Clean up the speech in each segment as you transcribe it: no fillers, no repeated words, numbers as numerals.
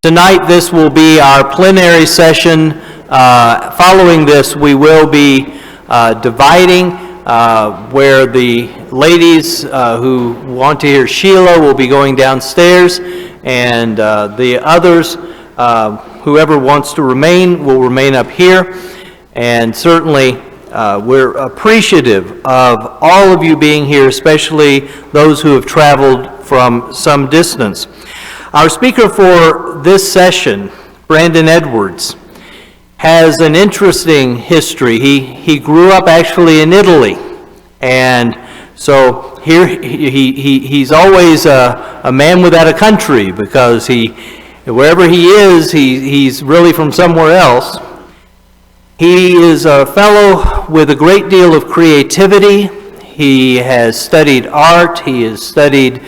Tonight, this will be our plenary session. Following this, we will be dividing where the ladies who want to hear Sheila will be going downstairs, and the others, whoever wants to remain, will remain up here. And certainly, we're appreciative of all of you being here, especially those who have traveled from some distance. Our speaker for this session, Brandon Edwards, has an interesting history. He grew up actually in Italy, and so here he's always a man without a country, because wherever he is, he's really from somewhere else. He is a fellow with a great deal of creativity. He has studied art. He has studied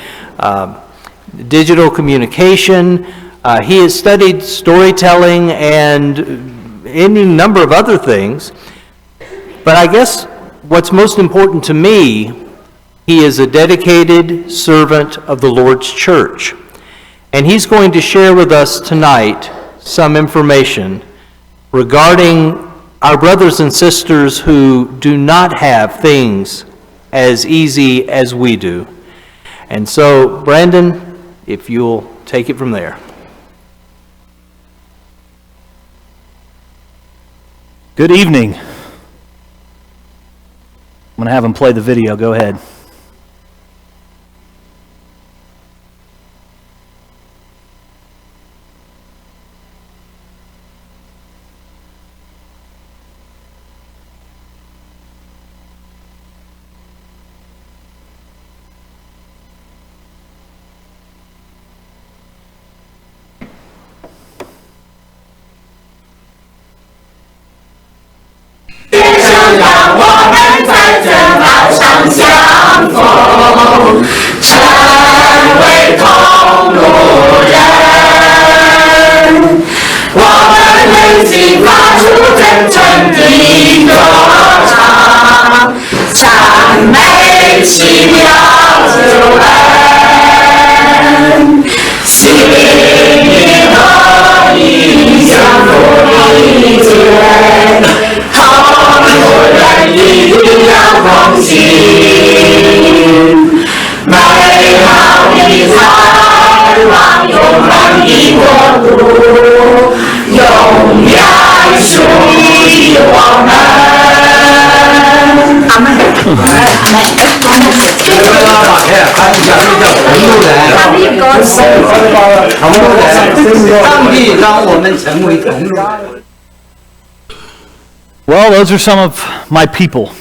digital communication. He has studied storytelling and any number of other things. But I guess what's most important to me, he is a dedicated servant of the Lord's church. And he's going to share with us tonight some information regarding our brothers and sisters who do not have things as easy as we do. And so, Brandon, if you'll take it from there. Good evening. I'm going to have him play the video. Go ahead. Well, those are some of my people.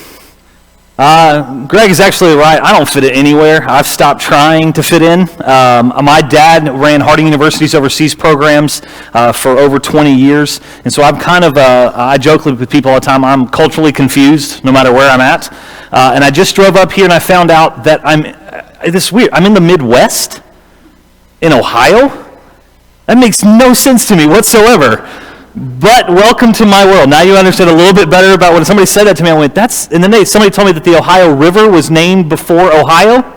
Greg is actually right. I don't fit in anywhere. I've stopped trying to fit in. My dad ran Harding University's overseas programs for over 20 years. And so I'm kind of, I joke with people all the time, I'm culturally confused no matter where I'm at. And I just drove up here and I found out that this is weird, I'm in the Midwest, in Ohio. That makes no sense to me whatsoever. But welcome to my world. Now you understand a little bit better about when somebody said that to me. I went, and then somebody told me that the Ohio River was named before Ohio.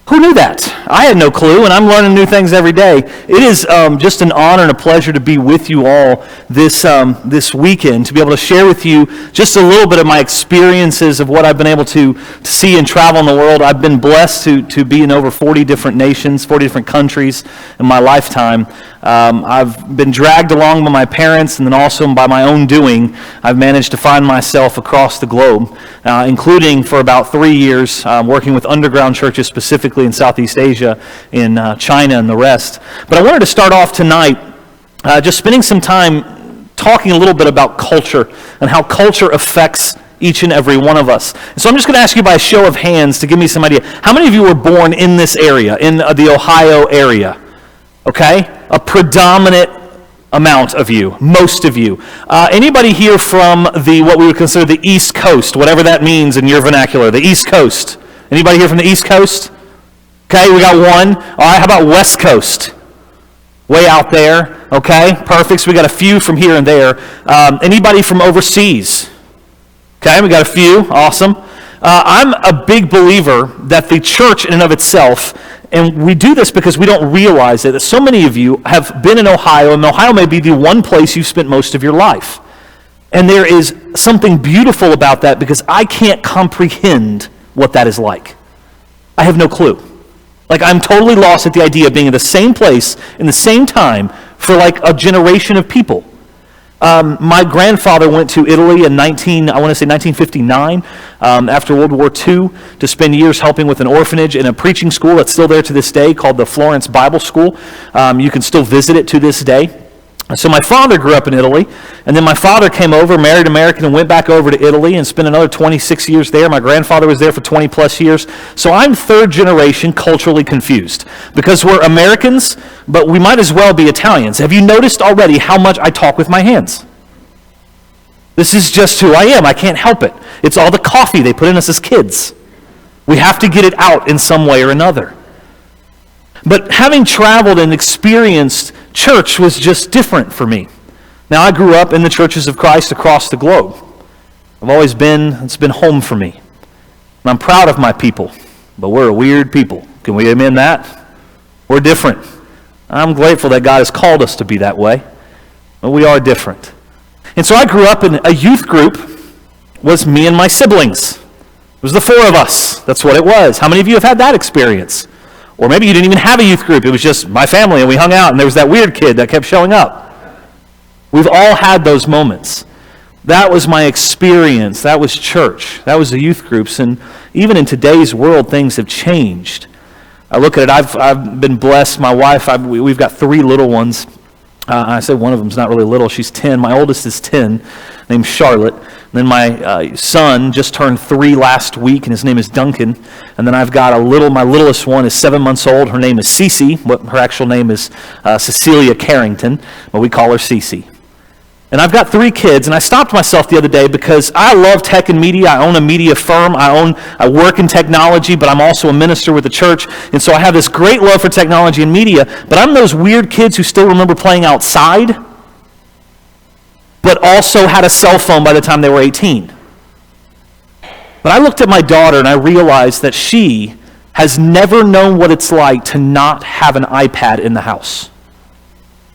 Who knew that? I had no clue, and I'm learning new things every day. It is just an honor and a pleasure to be with you all this weekend, to be able to share with you just a little bit of my experiences of what I've been able to see and travel in the world. I've been blessed to be in over 40 different nations, 40 different countries in my lifetime. I've been dragged along by my parents, and then also by my own doing, I've managed to find myself across the globe, including for about 3 years working with underground churches, specifically in Southeast Asia, in China and the rest. But I wanted to start off tonight just spending some time talking a little bit about culture and how culture affects each and every one of us. And so I'm just going to ask you by a show of hands to give me some idea. How many of you were born in this area, in the Ohio area? Okay? A predominant amount of you, most of you. Anybody here from what we would consider the East Coast, whatever that means in your vernacular, the East Coast? Anybody here from the East Coast? Okay, we got one. All right, how about West Coast? Way out there. Okay, perfect. So we got a few from here and there. Anybody from overseas? Okay, we got a few. Awesome. I'm a big believer that the church in and of itself, and we do this because we don't realize it, that so many of you have been in Ohio, and Ohio may be the one place you've spent most of your life. And there is something beautiful about that because I can't comprehend what that is like. I have no clue. Like, I'm totally lost at the idea of being in the same place in the same time for like a generation of people. My grandfather went to Italy in 1959, after World War II, to spend years helping with an orphanage in a preaching school that's still there to this day called the Florence Bible School. You can still visit it to this day. So my father grew up in Italy, and then my father came over, married an American, and went back over to Italy and spent another 26 years there. My grandfather was there for 20 plus years. So I'm third generation culturally confused because we're Americans, but we might as well be Italians. Have you noticed already how much I talk with my hands? This is just who I am. I can't help it. It's all the coffee they put in us as kids. We have to get it out in some way or another. But having traveled and experienced church was just different for me. Now, I grew up in the churches of Christ across the globe. It's been home for me. And I'm proud of my people, but we're a weird people. Can we amen that? We're different. I'm grateful that God has called us to be that way, but we are different. And so I grew up in a youth group, was me and my siblings. It was the four of us. That's what it was. How many of you have had that experience? Or maybe you didn't even have a youth group. It was just my family, and we hung out, and there was that weird kid that kept showing up. We've all had those moments. That was my experience. That was church. That was the youth groups. And even in today's world, things have changed. I look at it. I've been blessed. My wife, we've got three little ones. I said one of them's not really little. She's 10. My oldest is 10, named Charlotte. And then my son just turned 3 last week, and his name is Duncan. And then I've got my littlest one is 7 months old. Her name is Cece. Her actual name is Cecilia Carrington, but we call her Cece. And I've got 3 kids, and I stopped myself the other day because I love tech and media. I own a media firm. I work in technology, but I'm also a minister with the church. And so I have this great love for technology and media, but I'm those weird kids who still remember playing outside, but also had a cell phone by the time they were 18. But I looked at my daughter and I realized that she has never known what it's like to not have an iPad in the house.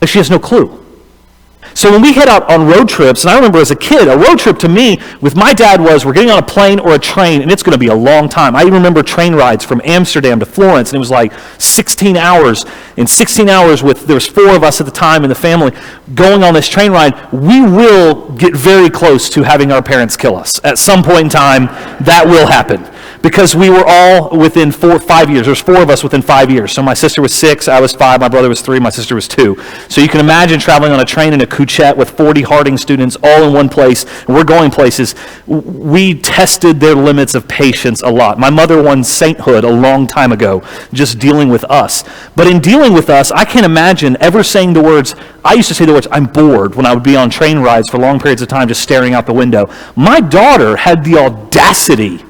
Like, she has no clue. So when we head out on road trips, and I remember as a kid, a road trip to me with my dad was, we're getting on a plane or a train, and it's going to be a long time. I even remember train rides from Amsterdam to Florence, and it was like 16 hours. In 16 hours, there was 4 of us at the time in the family going on this train ride. We will get very close to having our parents kill us. At some point in time, that will happen. Because we were all within 5 years. There's 4 of us within 5 years. So my sister was 6, I was 5, my brother was 3, my sister was 2. So you can imagine traveling on a train in a couchette with 40 Harding students all in one place, and we're going places. We tested their limits of patience a lot. My mother won sainthood a long time ago, just dealing with us. But in dealing with us, I can't imagine ever saying the words, I used to say the words, I'm bored, when I would be on train rides for long periods of time just staring out the window. My daughter had the audacity,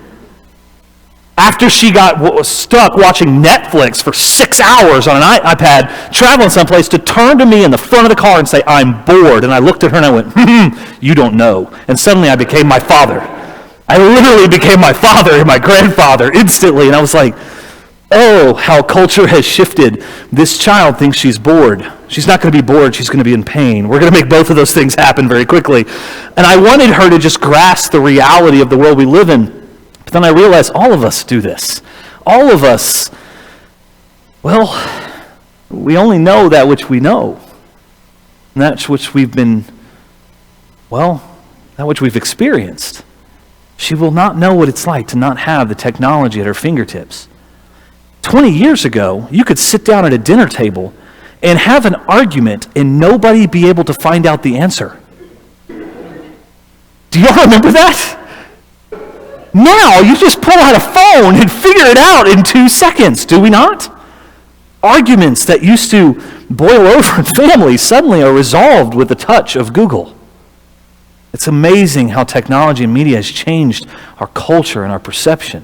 after she got stuck watching Netflix for 6 hours on an iPad, traveling someplace, to turn to me in the front of the car and say, I'm bored. And I looked at her and I went, you don't know. And suddenly I became my father. I literally became my father and my grandfather instantly. And I was like, oh, how culture has shifted. This child thinks she's bored. She's not going to be bored. She's going to be in pain. We're going to make both of those things happen very quickly. And I wanted her to just grasp the reality of the world we live in. But then I realized all of us do this. All of us, well, we only know that which we know. And that which we've experienced. She will not know what it's like to not have the technology at her fingertips. 20 years ago, you could sit down at a dinner table and have an argument and nobody be able to find out the answer. Do y'all remember that? Now, you just pull out a phone and figure it out in 2 seconds, do we not? Arguments that used to boil over in families suddenly are resolved with the touch of Google. It's amazing how technology and media has changed our culture and our perception.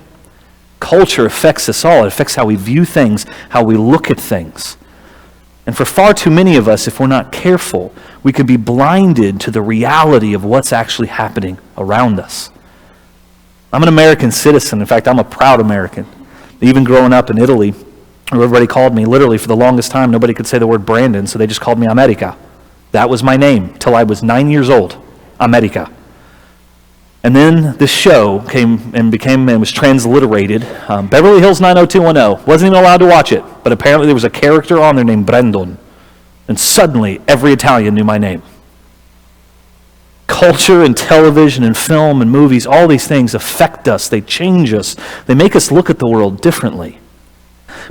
Culture affects us all. It affects how we view things, how we look at things. And for far too many of us, if we're not careful, we can be blinded to the reality of what's actually happening around us. I'm an American citizen. In fact, I'm a proud American. Even growing up in Italy, everybody called me, literally for the longest time, nobody could say the word Brandon, so they just called me America. That was my name till I was 9 years old, America. And then this show came and was transliterated. Beverly Hills 90210. Wasn't even allowed to watch it, but apparently there was a character on there named Brandon. And suddenly, every Italian knew my name. Culture and television and film and movies, all these things affect us. They change us. They make us look at the world differently.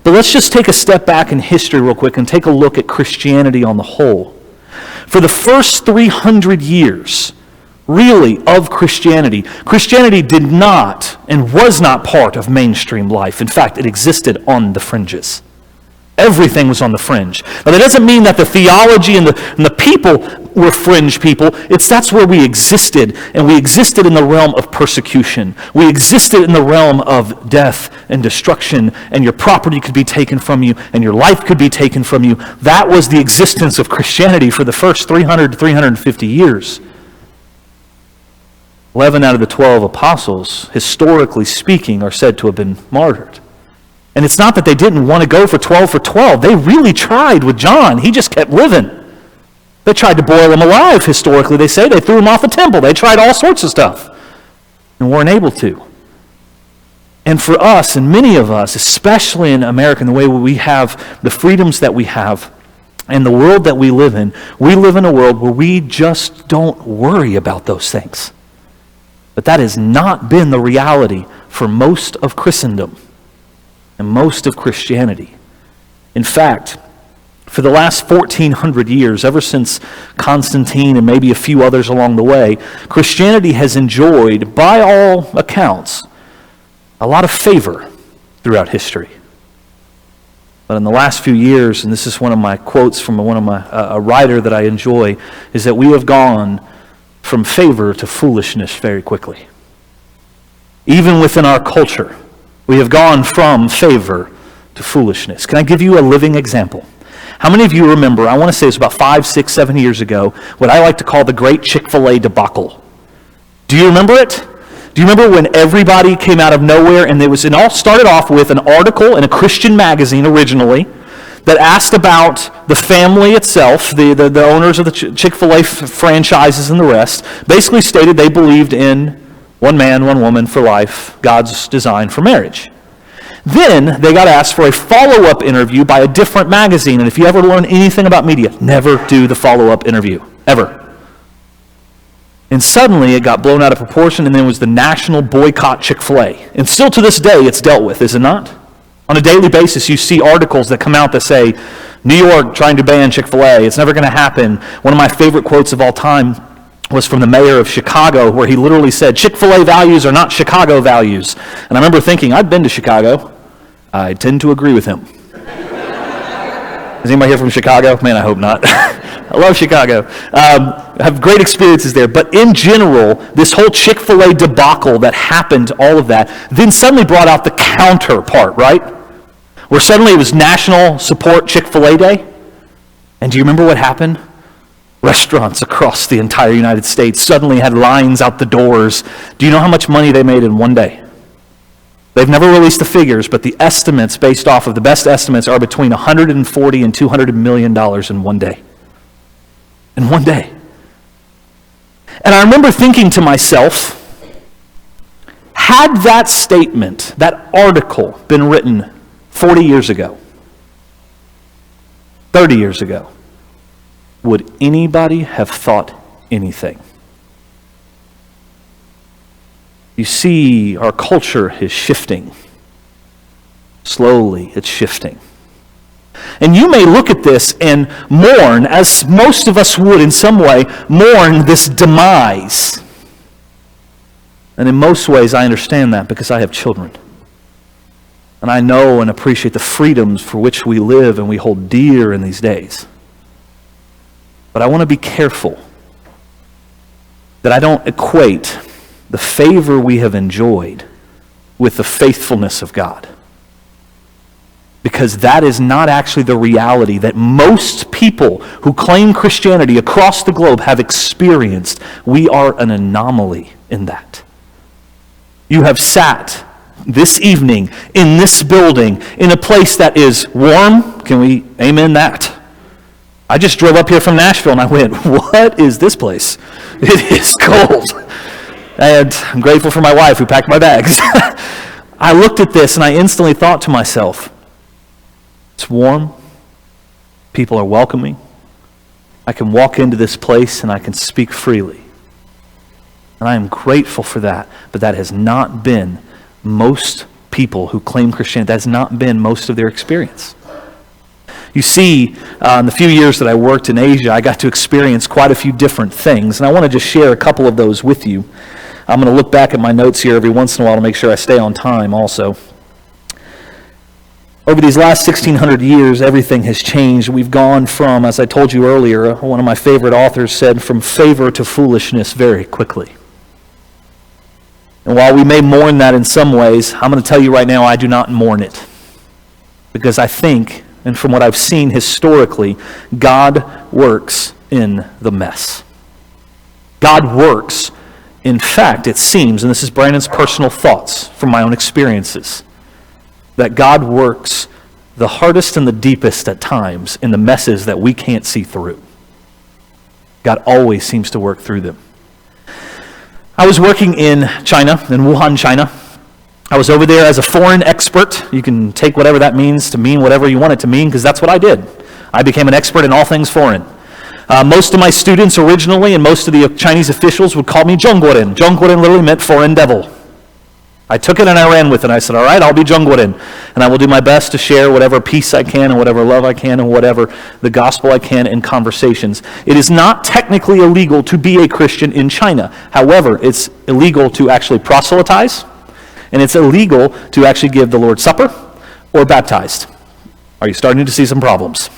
But let's just take a step back in history real quick and take a look at Christianity on the whole. For the first 300 years, really, of Christianity, Christianity did not and was not part of mainstream life. In fact, it existed on the fringes. Everything was on the fringe. Now, that doesn't mean that the theology and the people were fringe people. That's where we existed, and we existed in the realm of persecution. We existed in the realm of death and destruction, and your property could be taken from you, and your life could be taken from you. That was the existence of Christianity for the first 300 to 350 years. 11 out of the 12 apostles, historically speaking, are said to have been martyred. And it's not that they didn't want to go for 12. They really tried with John. He just kept living. They tried to boil him alive, historically, they say. They threw him off the temple. They tried all sorts of stuff and weren't able to. And for us, and many of us, especially in America, in the way we have the freedoms that we have and the world that we live in a world where we just don't worry about those things. But that has not been the reality for most of Christendom and most of Christianity. In fact, for the last 1,400 years, ever since Constantine and maybe a few others along the way, Christianity has enjoyed, by all accounts, a lot of favor throughout history. But in the last few years, and this is one of my quotes from a writer that I enjoy, is that we have gone from favor to foolishness very quickly. Even within our culture, we have gone from favor to foolishness. Can I give you a living example? How many of you remember, I want to say it was about 5, 6, 7 years ago, what I like to call the great Chick-fil-A debacle? Do you remember it? Do you remember when everybody came out of nowhere and it all started off with an article in a Christian magazine originally that asked about the family itself, the owners of the Chick-fil-A franchises and the rest, basically stated they believed in one man, one woman for life, God's design for marriage. Then they got asked for a follow-up interview by a different magazine, and if you ever learn anything about media, never do the follow-up interview, ever. And suddenly it got blown out of proportion, and then it was the national boycott Chick-fil-A. And still to this day it's dealt with, is it not? On a daily basis, you see articles that come out that say, New York trying to ban Chick-fil-A. It's never going to happen. One of my favorite quotes of all time was from the mayor of Chicago, where he literally said, Chick-fil-A values are not Chicago values. And I remember thinking, I've been to Chicago. I tend to agree with him. Is anybody here from Chicago? Man, I hope not. I love Chicago. I have great experiences there. But in general, this whole Chick-fil-A debacle that happened, all of that, then suddenly brought out the counterpart, right? Where suddenly it was National Support Chick-fil-A Day. And do you remember what happened? Restaurants across the entire United States suddenly had lines out the doors. Do you know how much money they made in one day? They've never released the figures, but the estimates, based off of the best estimates, are between $140 and $200 million in one day. In one day. And I remember thinking to myself, had that statement, that article, been written 40 years ago, 30 years ago, would anybody have thought anything? You see, our culture is shifting. Slowly, it's shifting. And you may look at this and mourn, as most of us would in some way, mourn this demise. And in most ways, I understand that because I have children. And I know and appreciate the freedoms for which we live and we hold dear in these days. But I want to be careful that I don't equate the favor we have enjoyed with the faithfulness of God. Because that is not actually the reality that most people who claim Christianity across the globe have experienced. We are an anomaly in that. You have sat this evening in this building in a place that is warm. Can we amen that? I just drove up here from Nashville and I went, what is this place? It is cold. And I'm grateful for my wife who packed my bags. I looked at this and I instantly thought to myself, it's warm. People are welcoming. I can walk into this place and I can speak freely. And I am grateful for that. But that has not been most people who claim Christianity. That has not been most of their experience. You see, in the few years that I worked in Asia, I got to experience quite a few different things. And I want to just share a couple of those with you. I'm going to look back at my notes here every once in a while to make sure I stay on time also. Over these last 1,600 years, everything has changed. We've gone from, as I told you earlier, one of my favorite authors said, from favor to foolishness very quickly. And while we may mourn that in some ways, I'm going to tell you right now, I do not mourn it. Because I think, and from what I've seen historically, God works in the mess. God works. In fact, it seems, and this is Brandon's personal thoughts from my own experiences, that God works the hardest and the deepest at times in the messes that we can't see through. God always seems to work through them. I was working in China, in Wuhan, China. I was over there as a foreign expert. You can take whatever that means to mean whatever you want it to mean, because that's what I did. I became an expert in all things foreign. Most of my students originally and most of the Chinese officials would call me Zhongguoren. Zhongguoren literally meant foreign devil. I took it and I ran with it. I said, all right, I'll be Zhongguoren. And I will do my best to share whatever peace I can and whatever love I can and whatever the gospel I can in conversations. It is not technically illegal to be a Christian in China. However, it's illegal to actually proselytize, and it's illegal to actually give the Lord's Supper or baptized. Are you starting to see some problems?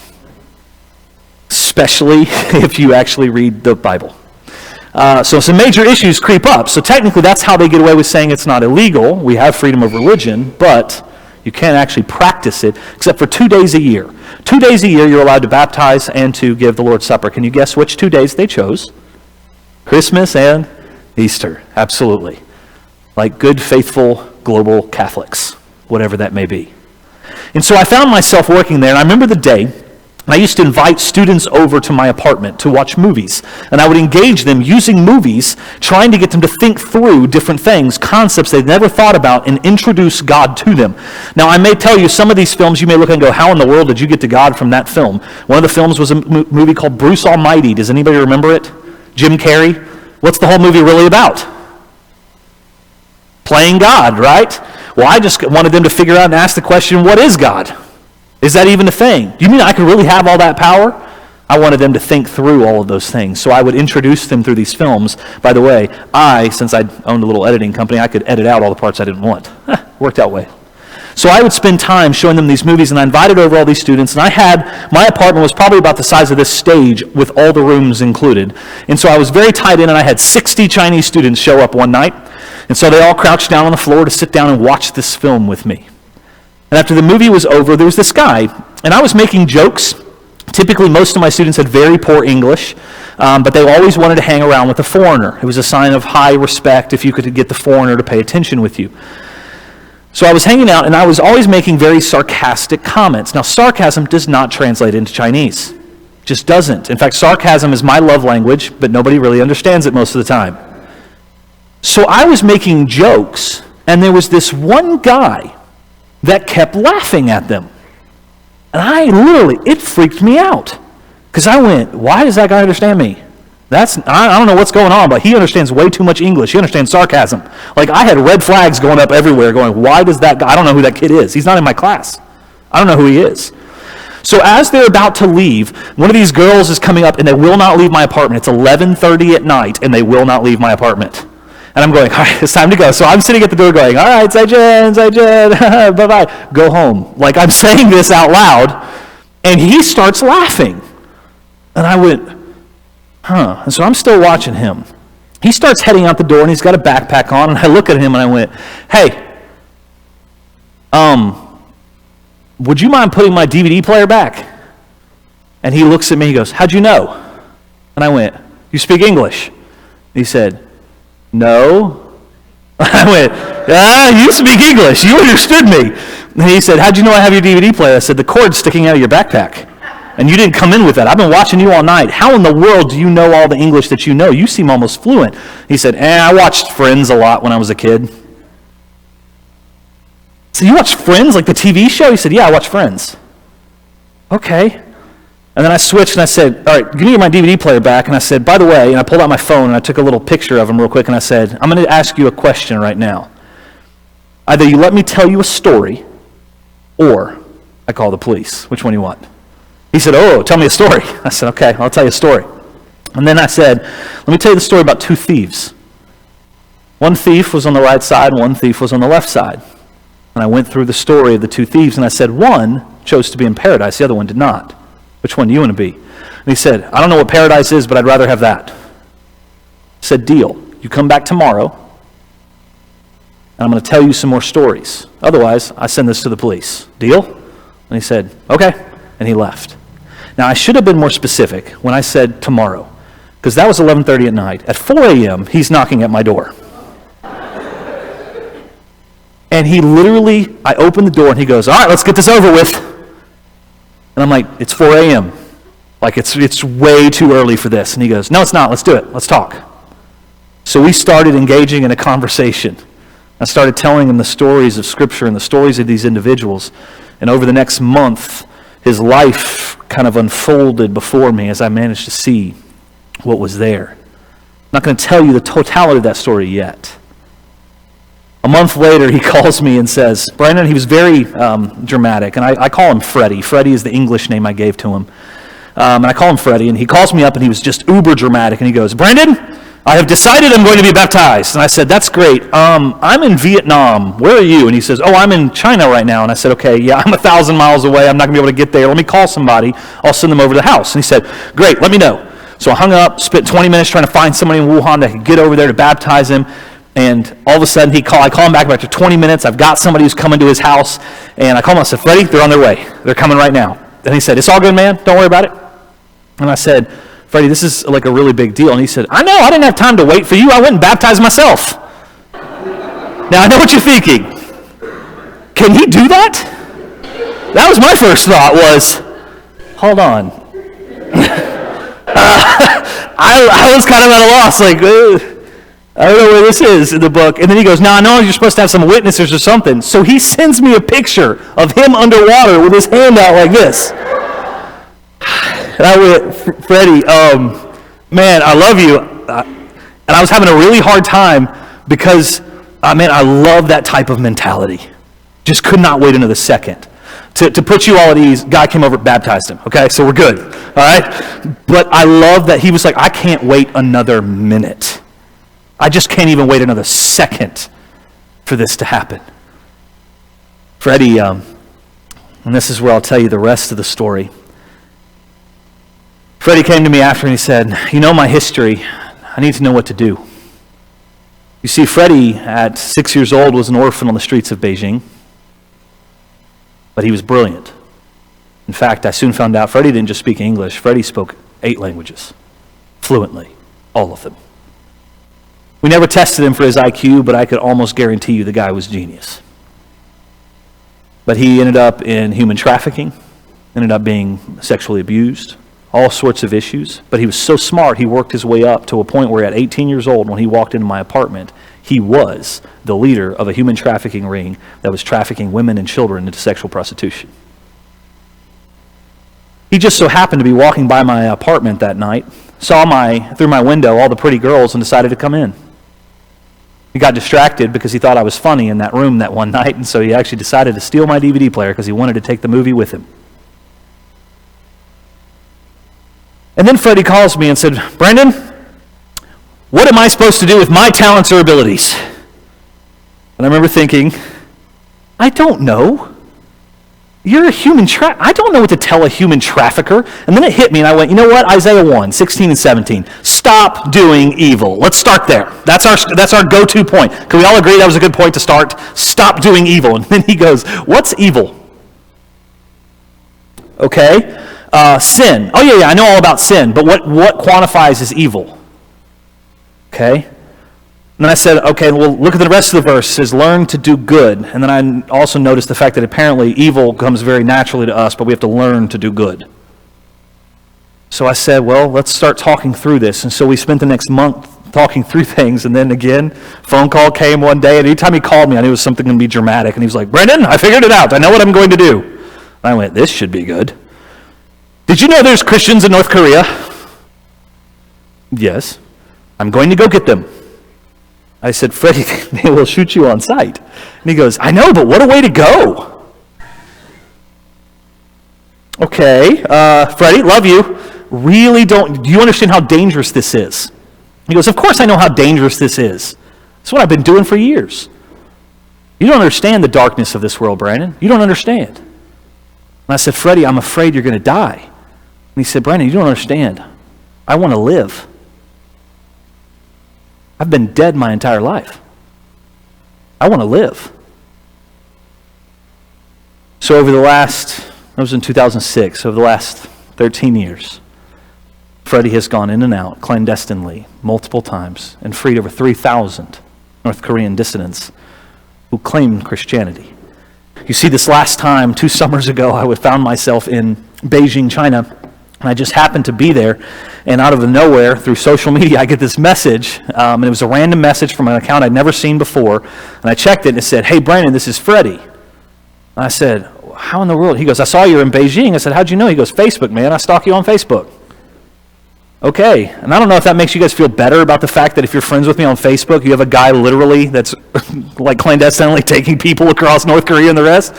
Especially if you actually read the Bible. So some major issues creep up. So technically that's how they get away with saying it's not illegal. We have freedom of religion, but you can't actually practice it except for 2 days a year. 2 days a year you're allowed to baptize and to give the Lord's Supper. Can you guess which 2 days they chose? Christmas and Easter. Absolutely. Like good, faithful, global Catholics, whatever that may be. And so I found myself working there, and I remember the day. I used to invite students over to my apartment to watch movies, and I would engage them using movies, trying to get them to think through different things, concepts they'd never thought about, and introduce God to them. Now, I may tell you, some of these films you may look and go, how in the world did you get to God from that film? One of the films was a movie called Bruce Almighty. Does anybody remember it? Jim Carrey. What's the whole movie really about? Playing God, right? Well, I just wanted them to figure out and ask the question, what is God? Is that even a thing? Do you mean I could really have all that power? I wanted them to think through all of those things. So I would introduce them through these films. By the way, since I owned a little editing company, I could edit out all the parts I didn't want. Worked out well. So I would spend time showing them these movies, and I invited over all these students, and my apartment was probably about the size of this stage with all the rooms included. And so I was very tied in, and I had 60 Chinese students show up one night. And so they all crouched down on the floor to sit down and watch this film with me. And after the movie was over, there was this guy, and I was making jokes. Typically, most of my students had very poor English, but they always wanted to hang around with a foreigner. It was a sign of high respect if you could get the foreigner to pay attention with you. So I was hanging out, and I was always making very sarcastic comments. Now, sarcasm does not translate into Chinese. It just doesn't. In fact, sarcasm is my love language, but nobody really understands it most of the time. So I was making jokes, and there was this one guy that kept laughing at them. And it freaked me out. Because I went, why does that guy understand me? I don't know what's going on, but he understands way too much English. He understands sarcasm. Like, I had red flags going up everywhere going, why does that guy, I don't know who that kid is. He's not in my class. I don't know who he is. So as they're about to leave, one of these girls is coming up, and they will not leave my apartment. It's 11:30 at night, and they will not leave my apartment. And I'm going, all right, it's time to go. So I'm sitting at the door going, all right, Zaijian, bye-bye, go home. Like, I'm saying this out loud, and he starts laughing. And I went, And so I'm still watching him. He starts heading out the door, and he's got a backpack on, and I look at him, and I went, hey, would you mind putting my DVD player back? And he looks at me, he goes, how'd you know? And I went, you speak English? And he said, no. I went, you speak English. You understood me. And he said, how'd you know I have your DVD player? I said, the cord's sticking out of your backpack. And you didn't come in with that. I've been watching you all night. How in the world do you know all the English that you know? You seem almost fluent. He said, I watched Friends a lot when I was a kid. So you watch Friends, like the TV show? He said, yeah, I watch Friends. Okay. And then I switched and I said, all right, give me my DVD player back. And I said, by the way, and I pulled out my phone and I took a little picture of him real quick and I said, I'm going to ask you a question right now. Either you let me tell you a story or I call the police. Which one do you want? He said, tell me a story. I said, okay, I'll tell you a story. And then I said, let me tell you the story about two thieves. One thief was on the right side, one thief was on the left side. And I went through the story of the two thieves, and I said, one chose to be in paradise, the other one did not. Which one do you want to be? And he said, I don't know what paradise is, but I'd rather have that. I said, deal. You come back tomorrow, and I'm going to tell you some more stories. Otherwise, I send this to the police. Deal? And he said, okay. And he left. Now, I should have been more specific when I said tomorrow, because that was 11:30 at night. At 4 a.m., he's knocking at my door. And he literally, I opened the door and he goes, all right, let's get this over with. And I'm like, it's 4 a.m. Like, it's way too early for this. And he goes, no, it's not. Let's do it. Let's talk. So we started engaging in a conversation. I started telling him the stories of Scripture and the stories of these individuals. And over the next month, his life kind of unfolded before me as I managed to see what was there. I'm not going to tell you the totality of that story yet. A month later, he calls me and says, Brandon, he was very dramatic, and I call him Freddie. Freddie is the English name I gave to him. And I call him Freddie, and he calls me up, and he was just uber dramatic, and he goes, Brandon, I have decided I'm going to be baptized. And I said, that's great. I'm in Vietnam. Where are you? And he says, I'm in China right now. And I said, okay, yeah, I'm 1,000 miles away. I'm not going to be able to get there. Let me call somebody. I'll send them over to the house. And he said, great, let me know. So I hung up, spent 20 minutes trying to find somebody in Wuhan that could get over there to baptize him. And all of a sudden, I call him back after 20 minutes. I've got somebody who's coming to his house. And I call him, I said, Freddie, they're on their way. They're coming right now. And he said, it's all good, man. Don't worry about it. And I said, Freddie, this is like a really big deal. And he said, I know, I didn't have time to wait for you. I went and baptized myself. Now, I know what you're thinking. Can he do that? That was my first thought was, hold on. I was kind of at a loss, like, I don't know where this is in the book. And then he goes, no, I know you're supposed to have some witnesses or something. So he sends me a picture of him underwater with his hand out like this. And I went, Freddie, man, I love you. And I was having a really hard time because, man, I love that type of mentality. Just could not wait another second. To put you all at ease, guy came over and baptized him, okay? So we're good, all right? But I love that he was like, I can't wait another minute. I just can't even wait another second for this to happen. Freddie, and this is where I'll tell you the rest of the story. Freddie came to me after and he said, you know my history. I need to know what to do. You see, Freddie, at 6 years old, was an orphan on the streets of Beijing. But he was brilliant. In fact, I soon found out Freddie didn't just speak English. Freddie spoke 8 languages, fluently, all of them. We never tested him for his IQ, but I could almost guarantee you the guy was genius. But he ended up in human trafficking, ended up being sexually abused, all sorts of issues. But he was so smart, he worked his way up to a point where at 18 years old, when he walked into my apartment, he was the leader of a human trafficking ring that was trafficking women and children into sexual prostitution. He just so happened to be walking by my apartment that night, saw through my window all the pretty girls and decided to come in. He got distracted because he thought I was funny in that room that one night, and so he actually decided to steal my DVD player because he wanted to take the movie with him. And then Freddie calls me and said, Brandon, what am I supposed to do with my talents or abilities? And I remember thinking, I don't know. You're a human I don't know what to tell a human trafficker. And then it hit me and I went, you know what? Isaiah 1, 16 and 17. Stop doing evil. Let's start there. That's our go-to point. Can we all agree that was a good point to start? Stop doing evil. And then he goes, what's evil? Okay. Sin. Oh yeah, I know all about sin. But what quantifies as evil? Okay. then I said, okay, well, look at the rest of the verse. It says, learn to do good. And then I also noticed the fact that apparently evil comes very naturally to us, but we have to learn to do good. So I said, well, let's start talking through this. And so we spent the next month talking through things. And then again, phone call came one day. And anytime he called me, I knew it was something going to be dramatic. And he was like, Brendan, I figured it out. I know what I'm going to do. And I went, this should be good. Did you know there's Christians in North Korea? Yes. I'm going to go get them. I said, Freddie, they will shoot you on sight. And he goes, I know, but what a way to go. Okay, Freddie, love you. Really do you understand how dangerous this is? He goes, of course I know how dangerous this is. It's what I've been doing for years. You don't understand the darkness of this world, Brandon. You don't understand. And I said, Freddie, I'm afraid you're going to die. And he said, Brandon, you don't understand. I want to live. I've been dead my entire life. I want to live. So over the last, that was in 2006, over the last 13 years, Freddie has gone in and out clandestinely multiple times and freed over 3,000 North Korean dissidents who claimed Christianity. You see, this last time, 2 summers ago, I found myself in Beijing, China, and I just happened to be there, and out of the nowhere, through social media, I get this message, and it was a random message from an account I'd never seen before, and I checked it, and it said, hey, Brandon, this is Freddie. And I said, how in the world? He goes, I saw you in Beijing. I said, how'd you know? He goes, Facebook, man. I stalk you on Facebook. Okay, and I don't know if that makes you guys feel better about the fact that if you're friends with me on Facebook, you have a guy literally that's like clandestinely taking people across North Korea and the rest,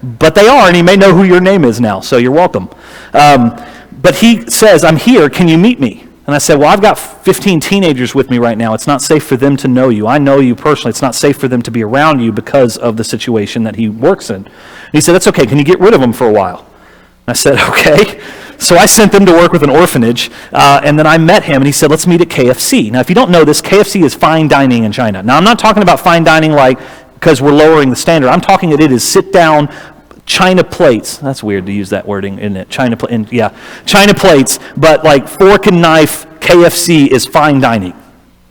but they are, and he may know who your name is now, so you're welcome. But he says, I'm here, can you meet me? And I said, well, I've got 15 teenagers with me right now. It's not safe for them to know you. I know you personally. It's not safe for them to be around you because of the situation that he works in. And he said, that's okay, can you get rid of them for a while? And I said, okay. So I sent them to work with an orphanage, and then I met him, and he said, let's meet at KFC. Now, if you don't know this, KFC is fine dining in China. Now, I'm not talking about fine dining like because we're lowering the standard. I'm talking that it is sit-down China plates. That's weird to use that wording, isn't it? China plates, but like fork and knife KFC is fine dining.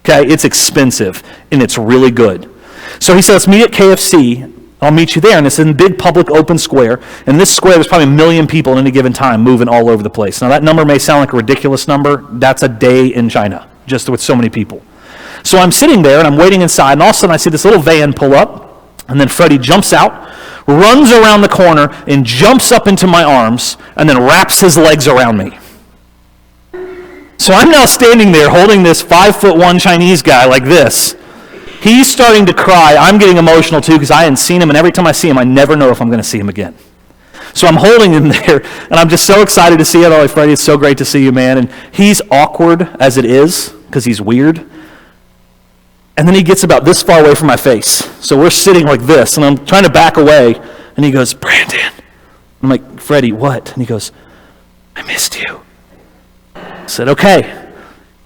Okay, it's expensive, and it's really good. So he said, let's meet at KFC. I'll meet you there, and it's in a big public open square. And this square, there's probably 1 million people at any given time moving all over the place. Now, that number may sound like a ridiculous number. That's a day in China, just with so many people. So I'm sitting there, and I'm waiting inside, and all of a sudden I see this little van pull up, and then Freddie jumps out, runs around the corner, and jumps up into my arms, and then wraps his legs around me. So I'm now standing there holding this 5'1" Chinese guy like this. He's starting to cry. I'm getting emotional too because I hadn't seen him, and every time I see him, I never know if I'm going to see him again. So I'm holding him there, and I'm just so excited to see him. Oh, Freddie, it's so great to see you, man. And he's awkward as it is because he's weird. And then he gets about this far away from my face. So we're sitting like this, and I'm trying to back away, and he goes, Brandon. I'm like, Freddie, what? And he goes, I missed you. I said, okay.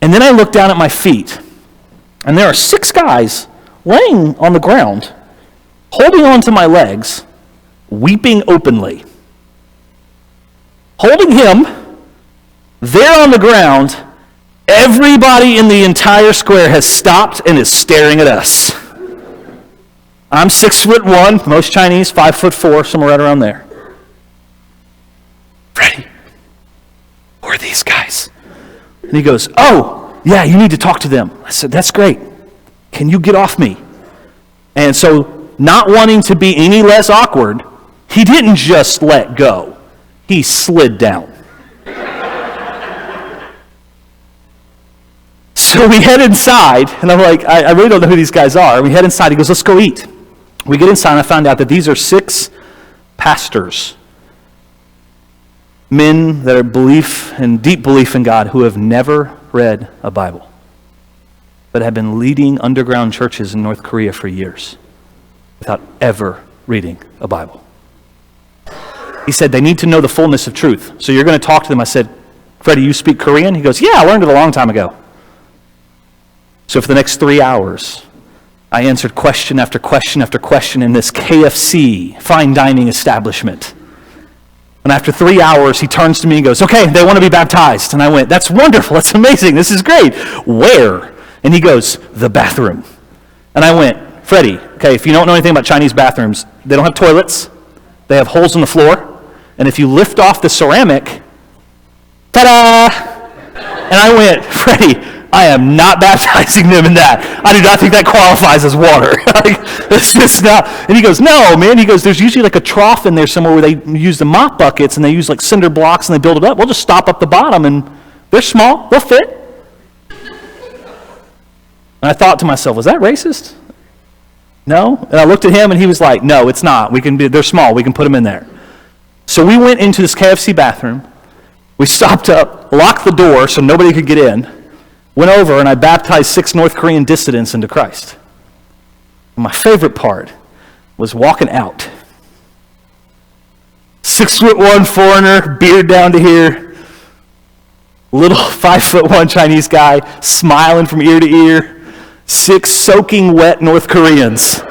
And then I look down at my feet, and there are 6 guys laying on the ground, holding onto my legs, weeping openly. Holding him, there on the ground, everybody in the entire square has stopped and is staring at us. I'm 6'1", most Chinese, 5'4", somewhere right around there. Freddie, who are these guys? And he goes, oh, yeah, you need to talk to them. I said, that's great. Can you get off me? And so, not wanting to be any less awkward, he didn't just let go. He slid down. So we head inside, and I'm like, I really don't know who these guys are. We head inside. He goes, let's go eat. We get inside, and I found out that these are 6 pastors, men that are deep belief in God who have never read a Bible, but have been leading underground churches in North Korea for years without ever reading a Bible. He said they need to know the fullness of truth. So you're going to talk to them. I said, Freddie, you speak Korean? He goes, yeah, I learned it a long time ago. So for the next 3 hours, I answered question after question after question in this KFC, fine dining establishment. And after 3 hours, he turns to me and goes, okay, they want to be baptized. And I went, that's wonderful, that's amazing, this is great. Where? And he goes, the bathroom. And I went, Freddie, okay, if you don't know anything about Chinese bathrooms, they don't have toilets, they have holes in the floor, and if you lift off the ceramic, ta-da! And I went, Freddie, I am not baptizing them in that. I do not think that qualifies as water. It's just not. And he goes, no, man. He goes, there's usually like a trough in there somewhere where they use the mop buckets and they use like cinder blocks and they build it up. We'll just stop up the bottom and they're small. They'll fit. And I thought to myself, was that racist? No. And I looked at him and he was like, no, it's not. They're small. We can put them in there. So we went into this KFC bathroom. We stopped up, locked the door so nobody could get in, went over and I baptized 6 North Korean dissidents into Christ. And my favorite part was walking out. 6'1" foreigner, beard down to here, little 5'1" Chinese guy, smiling from ear to ear, 6 soaking wet North Koreans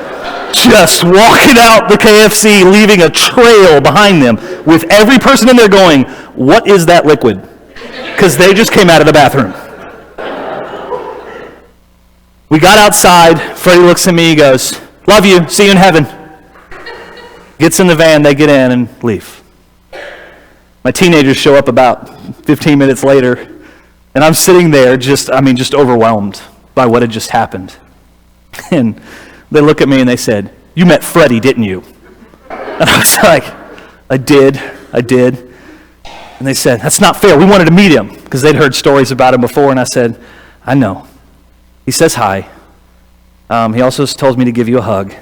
just walking out the KFC, leaving a trail behind them with every person in there going, what is that liquid? Because they just came out of the bathroom. We got outside. Freddie looks at me, he goes, love you, see you in heaven. Gets in the van, they get in and leave. My teenagers show up about 15 minutes later, and I'm sitting there just overwhelmed by what had just happened. And they look at me and they said, you met Freddie, didn't you? And I was like, I did. And they said, that's not fair. We wanted to meet him because they'd heard stories about him before. And I said, I know. He says hi. He also told me to give you a hug,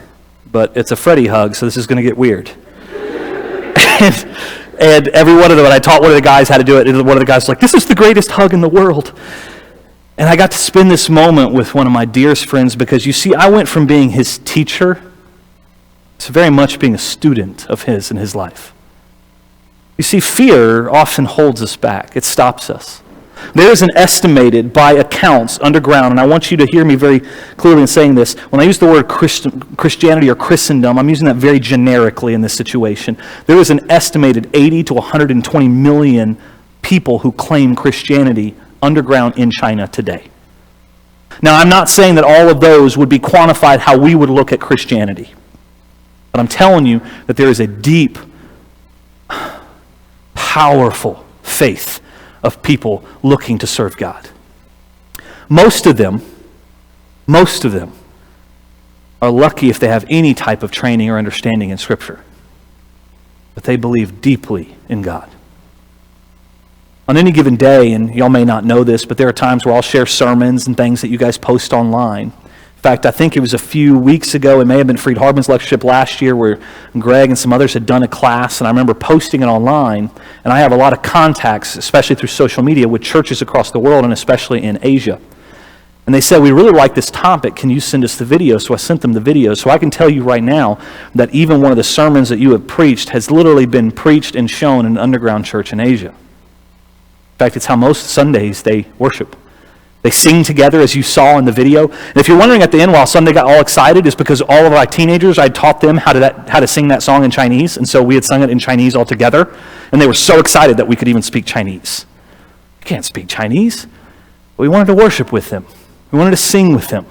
but it's a Freddie hug, so this is going to get weird. and every one of them, and I taught one of the guys how to do it, and one of the guys was like, this is the greatest hug in the world. And I got to spend this moment with one of my dearest friends because, you see, I went from being his teacher to very much being a student of his in his life. You see, fear often holds us back. It stops us. There is an estimated, by accounts, underground, and I want you to hear me very clearly in saying this. When I use the word Christianity or Christendom, I'm using that very generically in this situation. There is an estimated 80 to 120 million people who claim Christianity underground in China today. Now, I'm not saying that all of those would be quantified how we would look at Christianity. But I'm telling you that there is a deep, powerful faith of people looking to serve God. Most of them are lucky if they have any type of training or understanding in Scripture. But they believe deeply in God. On any given day, and y'all may not know this, but there are times where I'll share sermons and things that you guys post online. In fact, I think it was a few weeks ago, it may have been Freed Harbin's lectureship last year, where Greg and some others had done a class, and I remember posting it online, and I have a lot of contacts, especially through social media, with churches across the world, and especially in Asia. And they said, we really like this topic, can you send us the video? So I sent them the video. So I can tell you right now that even one of the sermons that you have preached has literally been preached and shown in an underground church in Asia. In fact, it's how most Sundays they worship. They sing together, as you saw in the video. And if you're wondering at the end why Sunday got all excited, is because all of our teenagers, I taught them how to sing that song in Chinese, and so we had sung it in Chinese all together, and they were so excited that we could even speak Chinese. We can't speak Chinese, but we wanted to worship with them. We wanted to sing with them.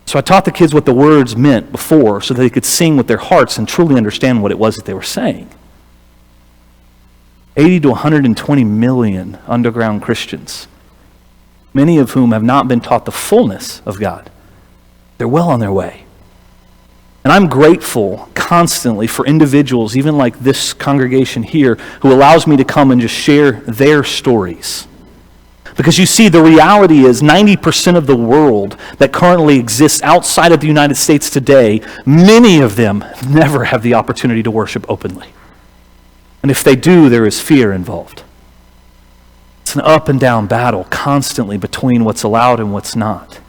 So I taught the kids what the words meant before, so that they could sing with their hearts and truly understand what it was that they were saying. 80 to 120 million underground Christians, many of whom have not been taught the fullness of God. They're well on their way. And I'm grateful constantly for individuals, even like this congregation here, who allows me to come and just share their stories. Because you see, the reality is 90% of the world that currently exists outside of the United States today, many of them never have the opportunity to worship openly. And if they do, there is fear involved. It's an up and down battle constantly between what's allowed and what's not.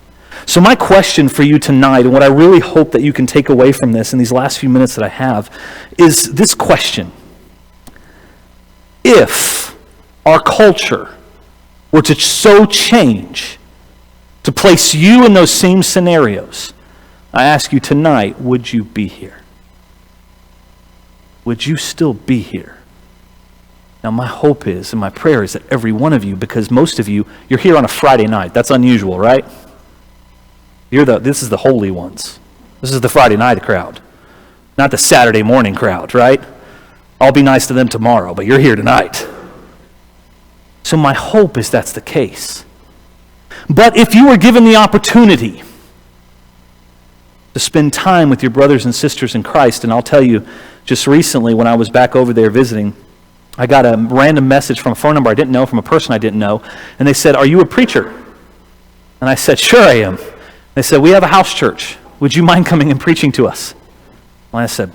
So my question for you tonight, and what I really hope that you can take away from this in these last few minutes that I have, is this question. If our culture were to so change to place you in those same scenarios, I ask you tonight, would you be here? Would you still be here? Now, my hope is, and my prayer is that every one of you, because most of you, you're here on a Friday night. That's unusual, right? This is the holy ones. This is the Friday night crowd, not the Saturday morning crowd, right? I'll be nice to them tomorrow, but you're here tonight. So my hope is that's the case. But if you were given the opportunity to spend time with your brothers and sisters in Christ, and I'll tell you, just recently when I was back over there visiting, I got a random message from a phone number I didn't know, from a person I didn't know, and they said, "Are you a preacher?" And I said, "Sure I am." They said, "We have a house church. Would you mind coming and preaching to us?" And I said,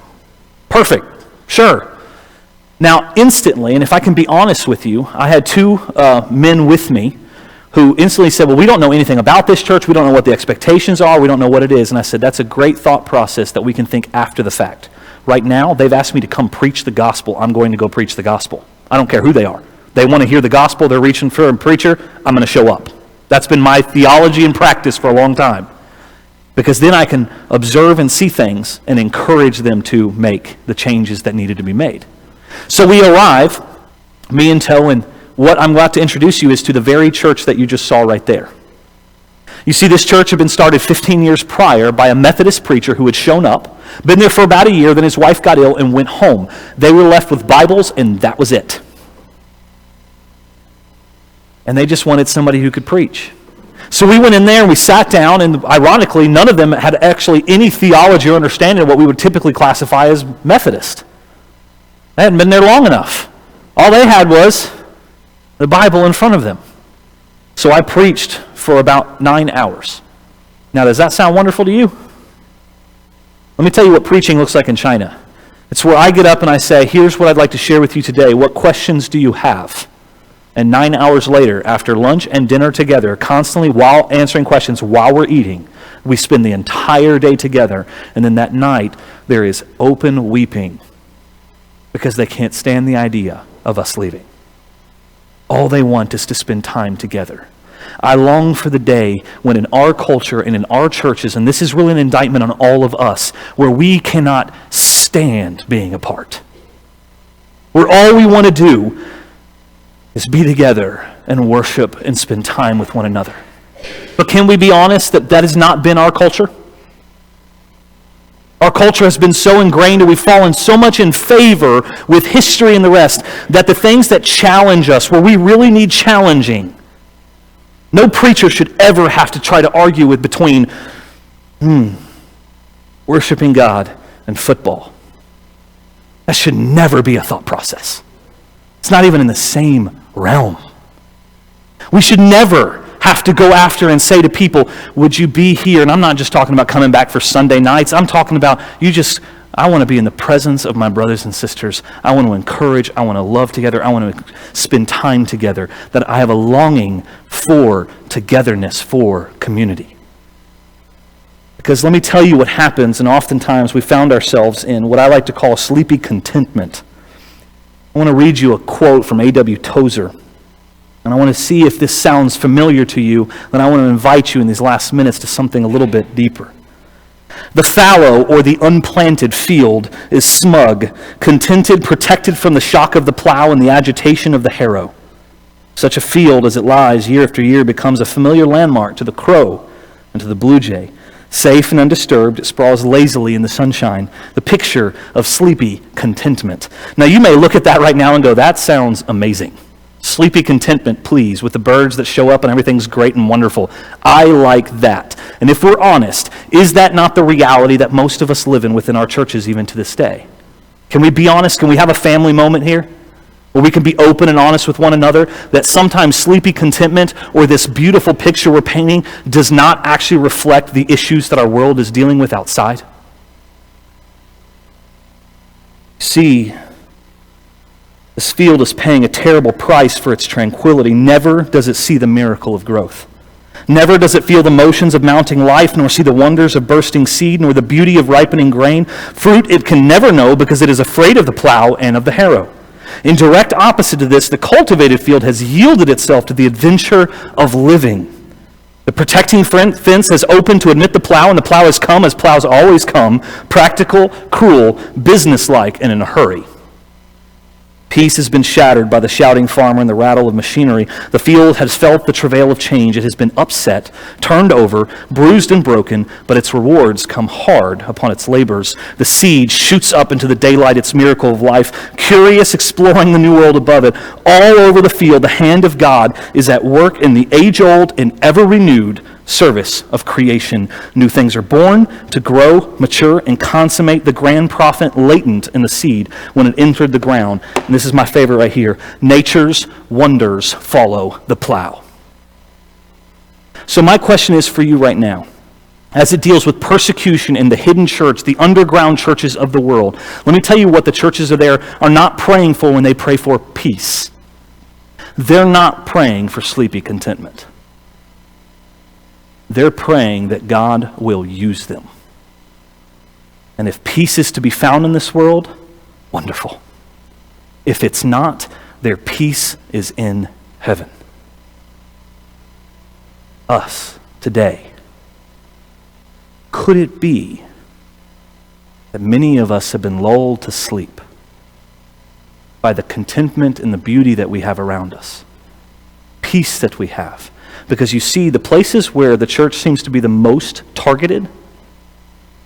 "Perfect, sure." Now, instantly, and if I can be honest with you, I had two men with me who instantly said, "Well, we don't know anything about this church. We don't know what the expectations are. We don't know what it is." And I said, "That's a great thought process that we can think after the fact. Right now, they've asked me to come preach the gospel. I'm going to go preach the gospel. I don't care who they are. They want to hear the gospel. They're reaching for a preacher. I'm going to show up." That's been my theology and practice for a long time. Because then I can observe and see things and encourage them to make the changes that needed to be made. So we arrive, me and Toe, and what I'm about to introduce you is to the very church that you just saw right there. You see, this church had been started 15 years prior by a Methodist preacher who had shown up, been there for about a year, then his wife got ill and went home. They were left with Bibles, and that was it. And they just wanted somebody who could preach. So we went in there and we sat down, and ironically, none of them had actually any theology or understanding of what we would typically classify as Methodist. They hadn't been there long enough. All they had was the Bible in front of them. So I preached for about 9 hours. Now, does that sound wonderful to you? Let me tell you what preaching looks like in China. It's where I get up and I say, "Here's what I'd like to share with you today. What questions do you have?" And 9 hours later, after lunch and dinner together, constantly while answering questions while we're eating, we spend the entire day together. And then that night, there is open weeping because they can't stand the idea of us leaving. All they want is to spend time together. I long for the day when in our culture and in our churches, and this is really an indictment on all of us, where we cannot stand being apart. Where all we want to do is be together and worship and spend time with one another. But can we be honest that that has not been our culture? Our culture has been so ingrained and we've fallen so much in favor with history and the rest that the things that challenge us, where we really need challenging, no preacher should ever have to try to argue with between worshiping God and football. That should never be a thought process. It's not even in the same realm. We should never have to go after and say to people, "Would you be here?" And I'm not just talking about coming back for Sunday nights. I'm talking about I want to be in the presence of my brothers and sisters. I want to encourage. I want to love together. I want to spend time together. That I have a longing for togetherness, for community. Because let me tell you what happens, and oftentimes we found ourselves in what I like to call sleepy contentment. I want to read you a quote from A.W. Tozer. And I want to see if this sounds familiar to you. Then I want to invite you in these last minutes to something a little bit deeper. "The fallow or the unplanted field is smug, contented, protected from the shock of the plow and the agitation of the harrow. Such a field as it lies year after year becomes a familiar landmark to the crow and to the blue jay. Safe and undisturbed, it sprawls lazily in the sunshine, the picture of sleepy contentment." Now you may look at that right now and go, "That sounds amazing. Sleepy contentment, please, with the birds that show up and everything's great and wonderful. I like that." And if we're honest, is that not the reality that most of us live in within our churches even to this day? Can we be honest? Can we have a family moment here where we can be open and honest with one another that sometimes sleepy contentment or this beautiful picture we're painting does not actually reflect the issues that our world is dealing with outside? See, this field is paying a terrible price for its tranquility. Never does it see the miracle of growth. Never does it feel the motions of mounting life, nor see the wonders of bursting seed, nor the beauty of ripening grain. Fruit it can never know because it is afraid of the plow and of the harrow. In direct opposite to this, the cultivated field has yielded itself to the adventure of living. The protecting fence has opened to admit the plow, and the plow has come as plows always come, practical, cruel, businesslike, and in a hurry. Peace has been shattered by the shouting farmer and the rattle of machinery. The field has felt the travail of change. It has been upset, turned over, bruised and broken, but its rewards come hard upon its labors. The seed shoots up into the daylight, its miracle of life, curious, exploring the new world above it. All over the field, the hand of God is at work in the age-old and ever-renewed service of creation. New things are born to grow, mature, and consummate the grand prophet latent in the seed when it entered the ground. And this is my favorite right here. Nature's wonders follow the plow. So my question is for you right now, as it deals with persecution in the hidden church, the underground churches of the world, let me tell you what the churches are not praying for when they pray for peace. They're not praying for sleepy contentment. They're praying that God will use them. And if peace is to be found in this world, wonderful. If it's not, their peace is in heaven. Us, today. Could it be that many of us have been lulled to sleep by the contentment and the beauty that we have around us? Peace that we have. Because you see, the places where the church seems to be the most targeted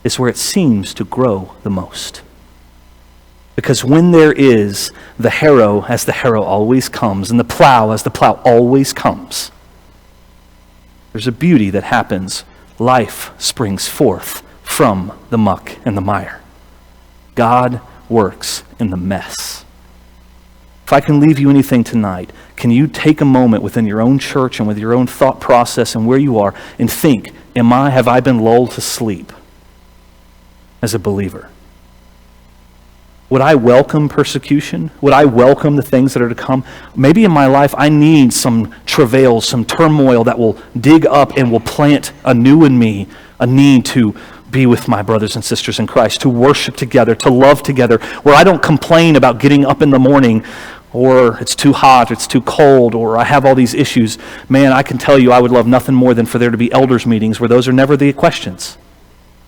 is where it seems to grow the most. Because when there is the harrow, as the harrow always comes, and the plow, as the plow always comes, there's a beauty that happens. Life springs forth from the muck and the mire. God works in the mess. If I can leave you anything tonight, can you take a moment within your own church and with your own thought process and where you are and think, have I been lulled to sleep as a believer? Would I welcome persecution? Would I welcome the things that are to come? Maybe in my life I need some travail, some turmoil that will dig up and will plant anew in me a need to be with my brothers and sisters in Christ, to worship together, to love together, where I don't complain about getting up in the morning or it's too hot, it's too cold, or I have all these issues. Man, I can tell you I would love nothing more than for there to be elders meetings where those are never the questions.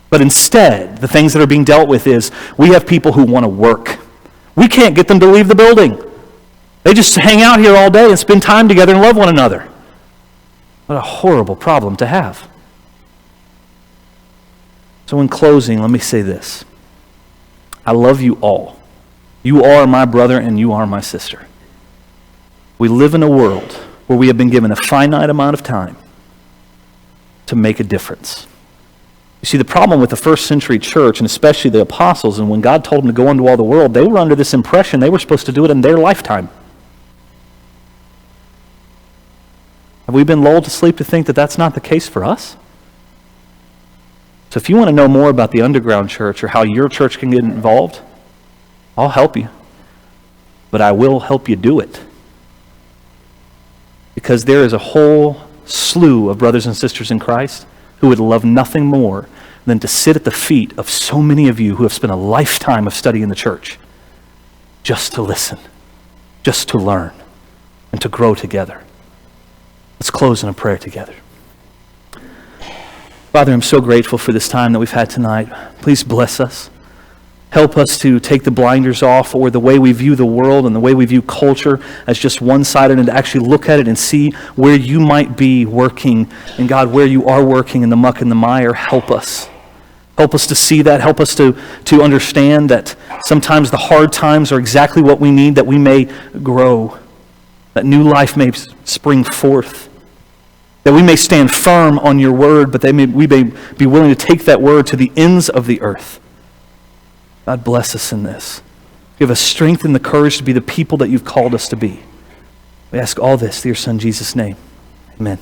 But instead, the things that are being dealt with is we have people who want to work. We can't get them to leave the building. They just hang out here all day and spend time together and love one another. What a horrible problem to have. So in closing, let me say this. I love you all. You are my brother and you are my sister. We live in a world where we have been given a finite amount of time to make a difference. You see, the problem with the first century church, and especially the apostles, and when God told them to go into all the world, they were under this impression they were supposed to do it in their lifetime. Have we been lulled to sleep to think that that's not the case for us? So if you want to know more about the underground church or how your church can get involved, I'll help you. But I will help you do it. Because there is a whole slew of brothers and sisters in Christ who would love nothing more than to sit at the feet of so many of you who have spent a lifetime of studying the church just to listen, just to learn, and to grow together. Let's close in a prayer together. Father, I'm so grateful for this time that we've had tonight. Please bless us. Help us to take the blinders off or the way we view the world and the way we view culture as just one-sided, and to actually look at it and see where you might be working. And God, where you are working in the muck and the mire, help us. Help us to see that. Help us to understand that sometimes the hard times are exactly what we need, that we may grow, that new life may spring forth, that we may stand firm on your word, but we may be willing to take that word to the ends of the earth. God, bless us in this. Give us strength and the courage to be the people that you've called us to be. We ask all this through your Son, Jesus' name. Amen.